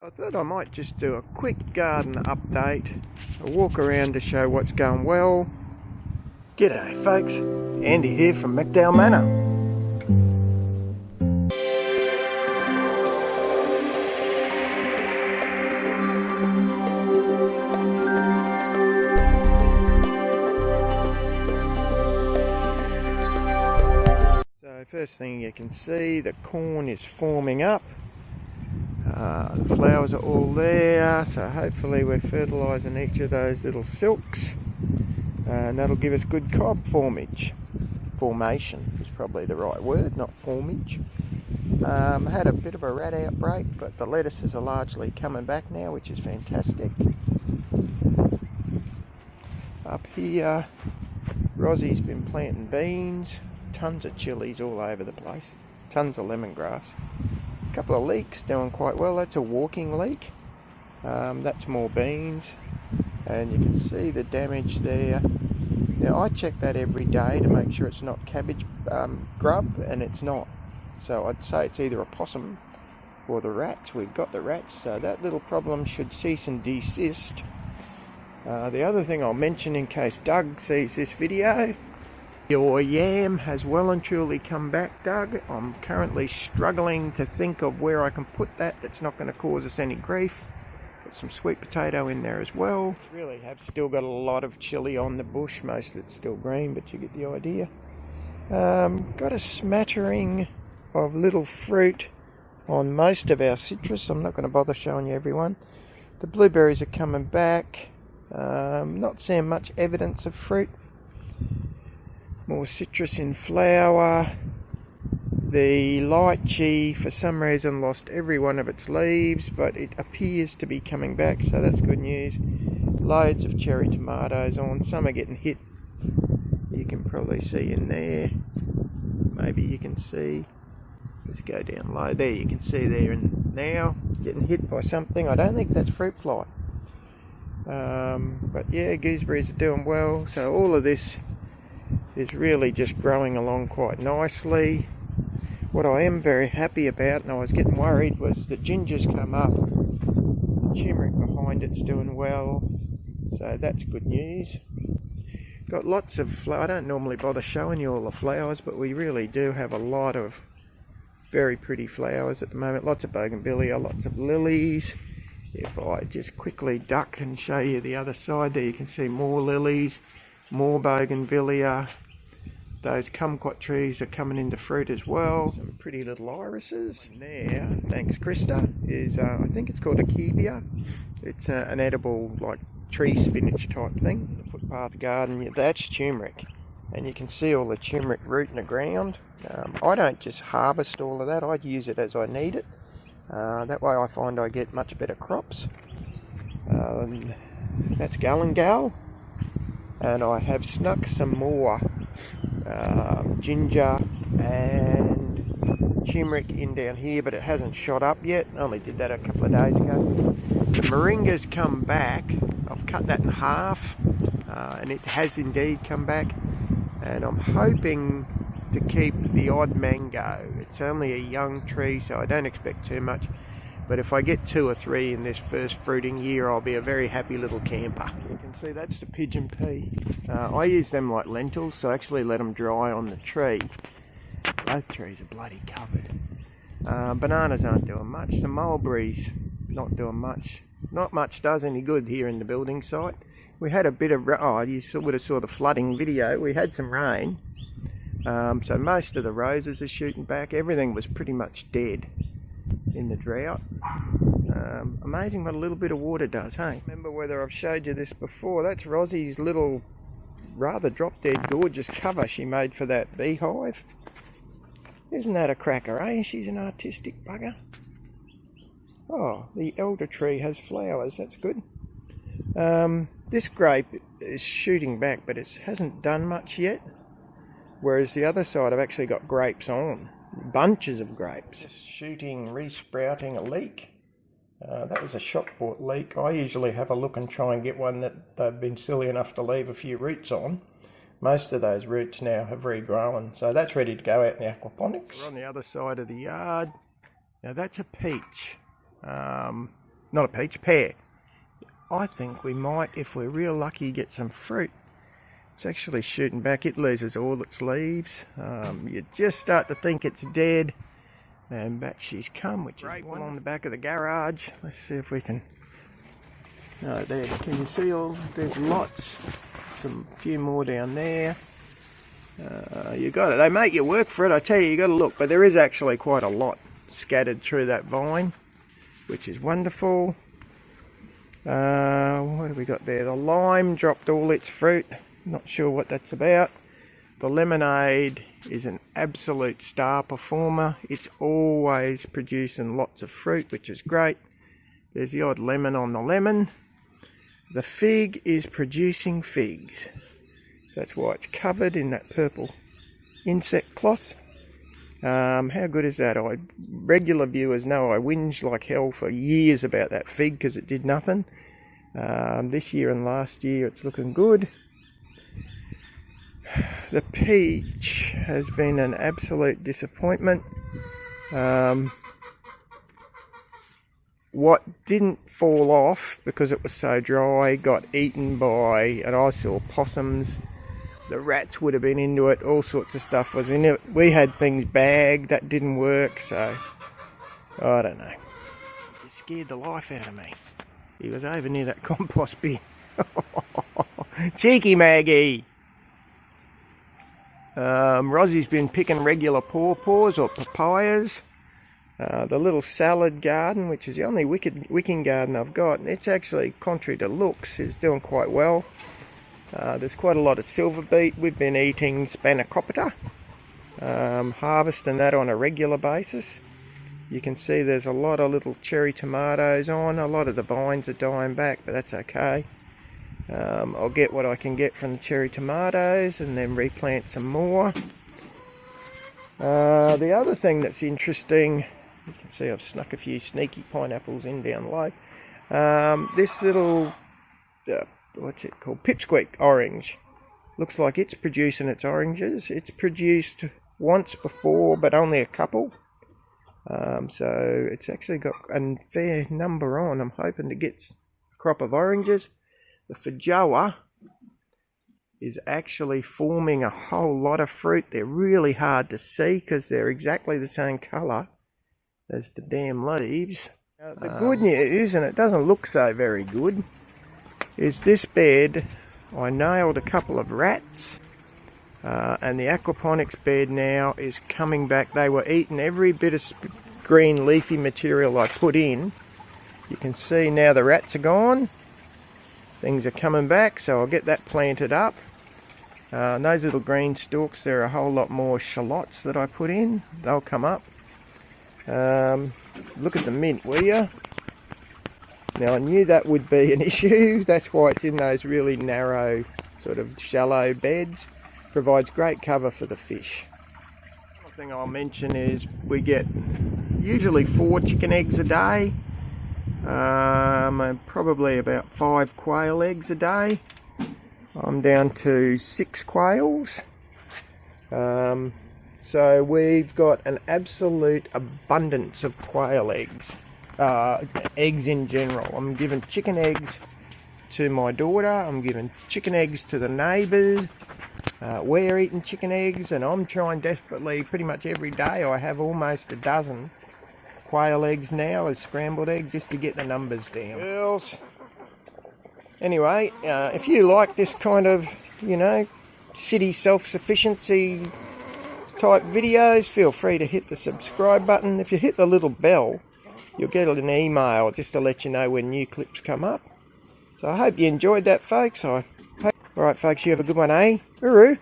I thought I might just do a quick garden update, a walk around to show what's going well. G'day folks, Andy here from McDowell Manor. So first thing you can see, the corn is forming up. The flowers are all there, so hopefully we're fertilising each of those little silks, and that'll give us good cob formation is probably the right word, not formage. Had a bit of a rat outbreak, but the lettuces are largely coming back now, which is fantastic. Up here, Rossie's been planting beans, tons of chilies all over the place, tons of lemongrass. Couple of leeks doing quite well. That's a walking leek. That's more beans, and you can see the damage there. Now I check that every day to make sure it's not cabbage grub, and it's not. So I'd say it's either a possum or the rats. We've got the rats, so that little problem should cease and desist. The other thing I'll mention in case Doug sees this video, your yam has well and truly come back, Doug. I'm currently struggling to think of where I can put that that's not going to cause us any grief. Got some sweet potato in there as well. Really have still got a lot of chili on the bush. Most of it's still green, but you get the idea. Got a smattering of little fruit on most of our citrus. I'm not going to bother showing you everyone. The blueberries are coming back. Not seeing much evidence of fruit. More citrus in flower. The lychee for some reason lost every one of its leaves, but it appears to be coming back, so that's good news. Loads of cherry tomatoes on. Some are getting hit. You can probably see in there. Maybe you can see. Let's go down low. There you can see there and now getting hit by something. I don't think that's fruit fly. But yeah, gooseberries are doing well. So all of this is really just growing along quite nicely. What I am very happy about, and I was getting worried, was the ginger's come up. The turmeric behind it's doing well, so that's good news. Got lots of flowers. I don't normally bother showing you all the flowers, but we really do have a lot of very pretty flowers at the moment. Lots of bougainvillea, lots of lilies. If I just quickly duck and show you the other side there, you can see more lilies, more bougainvillea. Those kumquat trees are coming into fruit as well. Some pretty little irises. And there, thanks Krista, is I think it's called a kevia. It's an edible like tree spinach type thing. The footpath garden, that's turmeric. And you can see all the turmeric root in the ground. I don't just harvest all of that, I use it as I need it. That way I find I get much better crops. That's galangal. And I have snuck some more ginger and turmeric in down here, but it hasn't shot up yet. I only did that a couple of days ago. The moringa's come back. I've cut that in half, and it has indeed come back. And I'm hoping to keep the odd mango. It's only a young tree, so I don't expect too much. But if I get 2 or 3 in this first fruiting year, I'll be a very happy little camper. You can see that's the pigeon pea. I use them like lentils, so I actually let them dry on the tree. Both trees are bloody covered. Bananas aren't doing much. The mulberries not doing much. Not much does any good here in the building site. We had a bit of, you would have saw the flooding video. We had some rain. So most of the roses are shooting back. Everything was pretty much dead in the drought. Amazing what a little bit of water does, hey? Remember whether I've showed you this before. That's Rossie's little rather drop dead gorgeous cover she made for that beehive. Isn't that a cracker, eh? She's an artistic bugger. Oh, the elder tree has flowers, that's good. This grape is shooting back, but it hasn't done much yet. Whereas the other side I've actually got grapes on. Bunches of grapes. Just shooting, resprouting a leek. That was a shop bought leek. I usually have a look and try and get one that they've been silly enough to leave a few roots on. Most of those roots now have regrown, so that's ready to go out in the aquaponics. We're on the other side of the yard. Now that's a peach. not a peach, pear. I think we might, if we're real lucky, get some fruit. It's actually shooting back. It loses all its leaves. You just start to think it's dead. And back she's come, which is one on the back of the garage. Let's see if we can... No, there, can you see all? There's lots. A few more down there. You got it. They make you work for it. I tell you, you got to look. But there is actually quite a lot scattered through that vine, which is wonderful. What have we got there? The lime dropped all its fruit. Not sure what that's about. The lemonade is an absolute star performer. It's always producing lots of fruit, which is great. There's the odd lemon on the lemon. The fig is producing figs. That's why it's covered in that purple insect cloth. How good is that? Regular viewers know I whinged like hell for years about that fig because it did nothing. This year and last year it's looking good. The peach has been an absolute disappointment. What didn't fall off because it was so dry got eaten by, and I saw possums. The rats would have been into it, all sorts of stuff was in it. We had things bagged, that didn't work, so I don't know. It just scared the life out of me. He was over near that compost bin. Cheeky Maggie! Rozzie's been picking regular pawpaws or papayas. The little salad garden, which is the only wicking garden I've got, it's actually, contrary to looks, is doing quite well. There's quite a lot of silver beet. We've been eating spanakopita, harvesting that on a regular basis. You can see there's a lot of little cherry tomatoes on. A lot of the vines are dying back, but that's okay. I'll get what I can get from the cherry tomatoes and then replant some more. The other thing that's interesting, you can see I've snuck a few sneaky pineapples in down low. This little, what's it called? Pipsqueak orange. Looks like it's producing its oranges. It's produced once before, but only a couple. So it's actually got a fair number on. I'm hoping to get a crop of oranges. The feijoa is actually forming a whole lot of fruit. They're really hard to see because they're exactly the same colour as the damn leaves. The good news, and it doesn't look so very good, is this bed I nailed a couple of rats, and the aquaponics bed now is coming back. They were eating every bit of green leafy material I put in. You can see now the rats are gone. Things are coming back, so I'll get that planted up. Those little green stalks, there are a whole lot more shallots that I put in. They'll come up. Look at the mint, will you? Now I knew that would be an issue. That's why it's in those really narrow, sort of shallow beds. Provides great cover for the fish. One thing I'll mention is we get usually 4 chicken eggs a day. And probably about 5 quail eggs a day. I'm down to 6 quails. So we've got an absolute abundance of quail eggs. Eggs in general. I'm giving chicken eggs to my daughter. I'm giving chicken eggs to the neighbours. We're eating chicken eggs, and I'm trying desperately, pretty much every day. I have almost a dozen quail eggs now as scrambled eggs, just to get the numbers down. Girls. Anyway, if you like this kind of, you know, city self-sufficiency type videos, feel free to hit the subscribe button. If you hit the little bell, you'll get an email just to let you know when new clips come up. So I hope you enjoyed that, folks. Alright folks, you have a good one, eh? Hooroo!